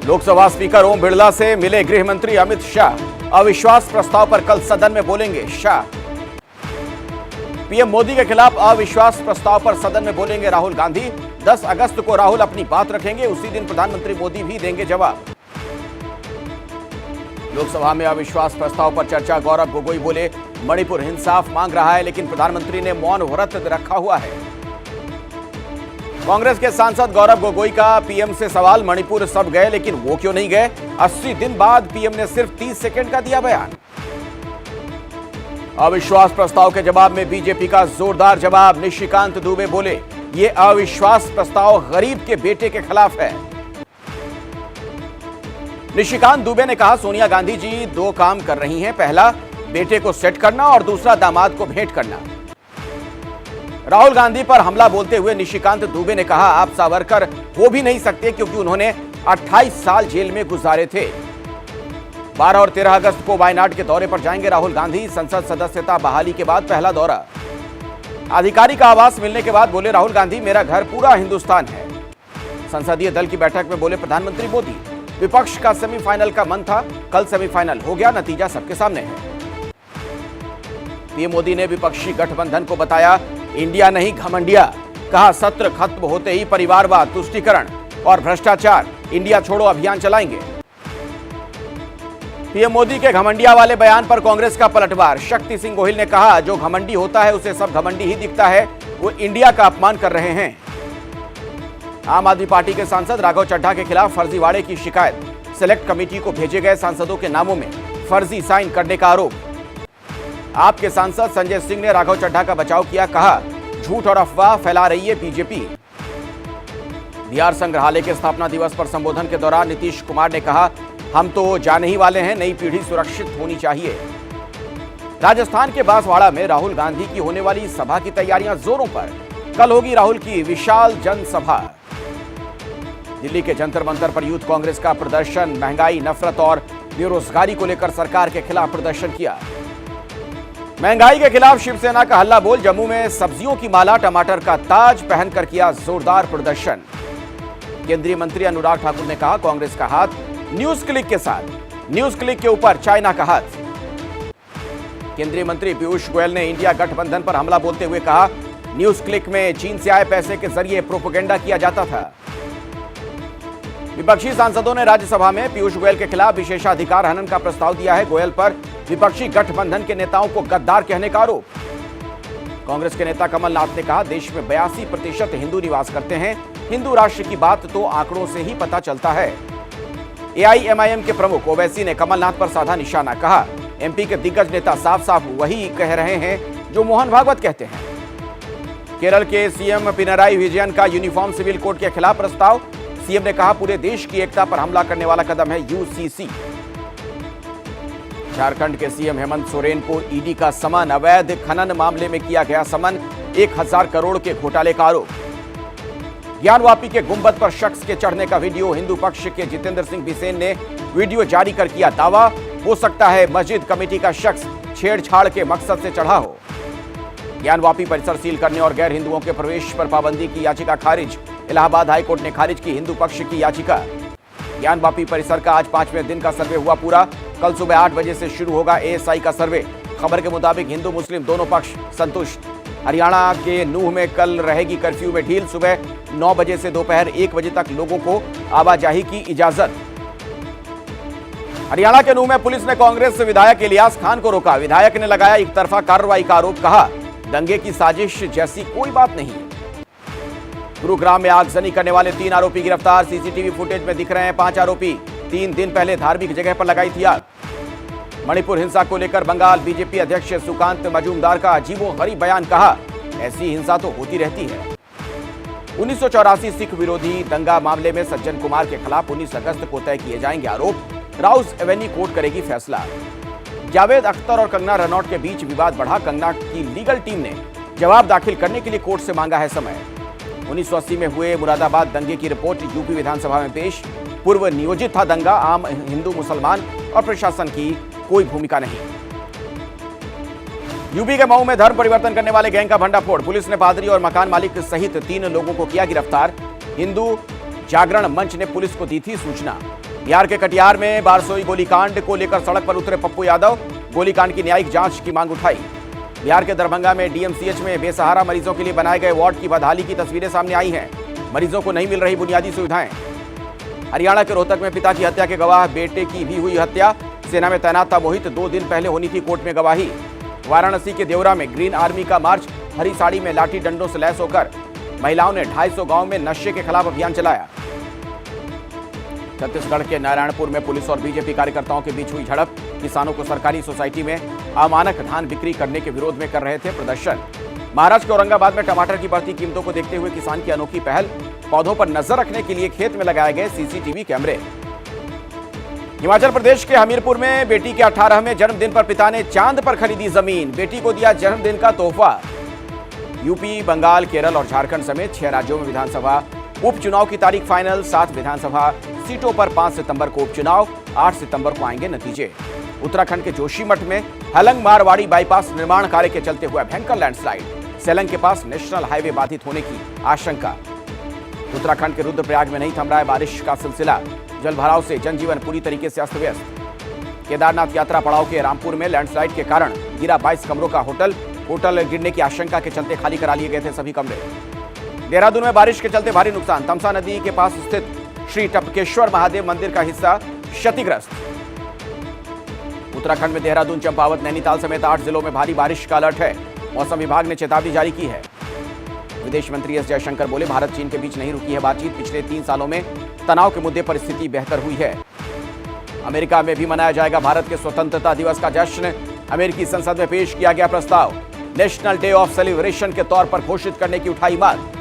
Lok Sabha speaker Om Birla से मिले गृह मंत्री अमित शाह। अविश्वास प्रस्ताव पर कल सदन में बोलेंगे शाह। पीएम मोदी के खिलाफ अविश्वास प्रस्ताव पर सदन में बोलेंगे राहुल गांधी। 10 अगस्त को राहुल अपनी बात रखेंगे, उसी दिन प्रधानमंत्री मोदी भी देंगे जवाब। लोकसभा में अविश्वास प्रस्ताव पर चर्चा। गौरव गोगोई बोले, मणिपुर इंसाफ मांग रहा है लेकिन प्रधानमंत्री ने मौन व्रत रखा हुआ है। कांग्रेस के सांसद गौरव गोगोई का पीएम से सवाल, मणिपुर सब गए लेकिन वो क्यों नहीं गए। 80 दिन बाद पीएम ने सिर्फ 30 सेकंड का दिया बयान। अविश्वास प्रस्ताव के जवाब में बीजेपी का जोरदार जवाब। निशिकांत दुबे बोले, ये अविश्वास प्रस्ताव गरीब के बेटे के खिलाफ है। निशिकांत दुबे ने कहा, सोनिया गांधी जी 2 काम कर रही हैं, पहला बेटे को सेट करना और दूसरा दामाद को भेंट करना। राहुल गांधी पर हमला बोलते हुए निशिकांत दुबे ने कहा, आप सावरकर हो भी नहीं सकते क्योंकि उन्होंने 28 साल जेल में गुजारे थे। 12 और 13 अगस्त को वायनाड के दौरे पर जाएंगे राहुल गांधी। संसद सदस्यता बहाली के बाद पहला दौरा। आधिकारिक आवास मिलने के बाद बोले राहुल गांधी, मेरा घर पूरा हिंदुस्तान है। संसदीय दल की बैठक में बोले प्रधानमंत्री मोदी, विपक्ष का सेमीफाइनल का मन था, कल सेमीफाइनल हो गया, नतीजा सबके सामने है। पीएम मोदी ने विपक्षी गठबंधन को बताया इंडिया नहीं घमंडिया। कहा, सत्र खत्म होते ही परिवारवाद, तुष्टीकरण और भ्रष्टाचार, इंडिया छोड़ो अभियान चलाएंगे। पीएम मोदी के घमंडिया वाले बयान पर कांग्रेस का पलटवार। शक्ति सिंह गोहिल ने कहा, जो घमंडी होता है उसे सब घमंडी ही दिखता है, वो इंडिया का अपमान कर रहे हैं। आम आदमी पार्टी के सांसद राघव चड्ढा के खिलाफ फर्जीवाड़े की शिकायत। सेलेक्ट कमेटी को भेजे गए सांसदों के नामों में फर्जी साइन करने का आरोप। आपके सांसद संजय सिंह ने राघव चड्ढा का बचाव किया, कहा झूठ और अफवाह फैला रही है बीजेपी। बिहार संग्रहालय के स्थापना दिवस पर संबोधन के दौरान नीतीश कुमार ने कहा, हम तो जाने ही वाले हैं, नई पीढ़ी सुरक्षित होनी चाहिए। राजस्थान के बांसवाड़ा में राहुल गांधी की होने वाली सभा की तैयारियां जोरों पर। कल होगी राहुल की विशाल जनसभा। दिल्ली के जंतर मंतर पर यूथ कांग्रेस का प्रदर्शन। महंगाई, नफरत और बेरोजगारी को लेकर सरकार के खिलाफ प्रदर्शन किया। महंगाई के खिलाफ शिवसेना का हल्ला बोल। जम्मू में सब्जियों की माला, टमाटर का ताज पहनकर किया जोरदार प्रदर्शन। केंद्रीय मंत्री अनुराग ठाकुर ने कहा, कांग्रेस का हाथ न्यूज क्लिक के साथ, न्यूज क्लिक के ऊपर चाइना का हाथ। केंद्रीय मंत्री पीयूष गोयल ने इंडिया गठबंधन पर हमला बोलते हुए कहा, न्यूज क्लिक में चीन से आए पैसे के जरिए प्रोपेगेंडा किया जाता था। विपक्षी सांसदों ने राज्यसभा में पीयूष गोयल के खिलाफ विशेषाधिकार हनन का प्रस्ताव दिया है। गोयल पर विपक्षी गठबंधन के नेताओं को गद्दार कहने का आरोप। कांग्रेस के नेता कमलनाथ ने कहा, देश में 82% हिंदू निवास करते हैं, हिंदू राष्ट्र की बात तो आंकड़ों से ही पता चलता है। एआईएमआईएम के प्रमुख ओवैसी ने कमलनाथ पर साधा निशाना। कहा, एमपी के दिग्गज नेता साफ साफ वही कह रहे हैं जो मोहन भागवत कहते हैं। केरल के सीएम पिनराई विजयन का यूनिफॉर्म सिविल कोड के खिलाफ प्रस्ताव। सीएम ने कहा, पूरे देश की एकता पर हमला करने वाला कदम है यूसीसी। झारखंड के सीएम हेमंत सोरेन को ईडी का समन। अवैध खनन मामले में किया गया समन। 1000 करोड़ के घोटाले का आरोप। ज्ञानवापी के गुंबद पर शख्स के चढ़ने का वीडियो। हिंदू पक्ष के जितेंद्र सिंह बिसेन ने वीडियो जारी कर किया दावा, हो सकता है मस्जिद कमेटी का शख्स छेड़छाड़ के मकसद से चढ़ा हो। ज्ञानवापी परिसर सील करने और गैर हिंदुओं के प्रवेश पर पाबंदी की याचिका खारिज। इलाहाबाद हाईकोर्ट ने खारिज की हिंदू पक्ष की याचिका। ज्ञानवापी परिसर का आज 5वें दिन का सर्वे हुआ पूरा। कल सुबह 8 बजे से शुरू होगा एएसआई का सर्वे। खबर के मुताबिक हिंदू मुस्लिम दोनों पक्ष संतुष्ट। हरियाणा के नूह में कल रहेगी कर्फ्यू में ढील। सुबह 9 बजे से दोपहर 1 बजे तक लोगों को आवाजाही की इजाजत। हरियाणा के नूह में पुलिस ने कांग्रेस विधायक इलियास खान को रोका। विधायक ने लगाया एक तरफा कार्रवाई का आरोप। कहा, दंगे की साजिश जैसी कोई बात नहीं। गुरुग्राम में आगजनी करने वाले 3 आरोपी गिरफ्तार। सीसीटीवी फुटेज में दिख रहे हैं 5 आरोपी। 3 दिन पहले धार्मिक जगह पर लगाई थी आग। मणिपुर हिंसा को लेकर बंगाल बीजेपी अध्यक्ष सुकांत मजूमदार का अजीबोगरीब बयान। कहा, ऐसी हिंसा तो होती रहती है। 1984 सिख विरोधी दंगा मामले में सज्जन कुमार के खिलाफ 19 अगस्त को तय किए जाएंगे आरोप। राउस एवेन्यू कोर्ट करेगी फैसला। जावेद अख्तर और कंगना रनौट के बीच विवाद बढ़ा। कंगना की लीगल टीम ने जवाब दाखिल करने के लिए कोर्ट से मांगा है समय। 1980 में हुए मुरादाबाद दंगे की रिपोर्ट यूपी विधानसभा में पेश। पूर्व नियोजित था दंगा। आम हिंदू मुसलमान और प्रशासन की कोई भूमिका नहीं। यूपी के मऊ में धर्म परिवर्तन करने वाले गैंग का भंडाफोड़। पुलिस ने पादरी और मकान मालिक सहित 3 लोगों को किया गिरफ्तार। हिंदू जागरण मंच ने पुलिस को दी थी सूचना। बिहार के कटिहार में बारसोई गोलीकांड को लेकर सड़क पर उतरे पप्पू यादव, गोलीकांड की न्यायिक जांच की मांग उठाई। बिहार के दरभंगा में डीएमसीएच में बेसहारा मरीजों के लिए बनाए गए वार्ड की बदहाली की तस्वीरें सामने आई हैं। मरीजों को नहीं मिल रही बुनियादी सुविधाएं। हरियाणा के रोहतक में पिता की हत्या के गवाह बेटे की भी हुई हत्या। सेना में तैनात था मोहित, 2 दिन पहले होनी थी कोर्ट में गवाही। वाराणसी के देवरा में ग्रीन आर्मी का मार्च, हरी साड़ी में लाठी डंडों से लैस होकर महिलाओं ने 250 गांव में नशे के खिलाफ अभियान चलाया। छत्तीसगढ़ के नारायणपुर में पुलिस और बीजेपी कार्यकर्ताओं के बीच हुई झड़प। किसानों को सरकारी सोसाइटी में अमानक धान बिक्री करने के विरोध में कर रहे थे प्रदर्शन। महाराष्ट्र के औरंगाबाद में टमाटर की बढ़ती कीमतों को देखते हुए किसान की अनोखी पहल, पौधों पर नजर रखने के लिए खेत में लगाए गए सीसीटीवी कैमरे। हिमाचल प्रदेश के हमीरपुर में बेटी के 18वें जन्मदिन पर पिता ने चांद पर खरीदी जमीन, बेटी को दिया जन्मदिन का तोहफा। यूपी, बंगाल, केरल और झारखंड समेत 6 राज्यों में विधानसभा उपचुनाव की तारीख फाइनल। 7 विधानसभा सीटों पर 5 सितंबर को उपचुनाव, 8 सितंबर को आएंगे नतीजे। उत्तराखंड के जोशीमठ में हलंग मारवाड़ी बाईपास निर्माण कार्य के चलते हुआ भयंकर लैंडस्लाइड, सेलंग के पास नेशनल हाईवे बाधित होने की आशंका। उत्तराखंड के रुद्रप्रयाग में नहीं थम रहा है बारिश का सिलसिला, जलभराव से जनजीवन पूरी तरीके से अस्त व्यस्त। केदारनाथ यात्रा पड़ाव के रामपुर में लैंडस्लाइड के कारण गिरा 22 कमरों का होटल गिरने की आशंका के चलते खाली करा लिए गए थे सभी कमरे। देहरादून में बारिश के चलते भारी नुकसान, तमसा नदी के पास स्थित श्री टपकेश्वर महादेव मंदिर का हिस्सा क्षतिग्रस्त। उत्तराखंड में देहरादून, चंपावत, नैनीताल समेत 8 जिलों में भारी बारिश का अलर्ट है। मौसम विभाग ने चेतावनी जारी की है। विदेश मंत्री एस जयशंकर बोले, भारत चीन के बीच नहीं रुकी है बातचीत, पिछले 3 सालों में तनाव के मुद्दे पर स्थिति बेहतर हुई है। अमेरिका में भी मनाया जाएगा भारत के स्वतंत्रता दिवस का जश्न। अमेरिकी संसद में पेश किया गया प्रस्ताव, नेशनल डे ऑफ सेलिब्रेशन के तौर पर घोषित करने की उठाई मांग।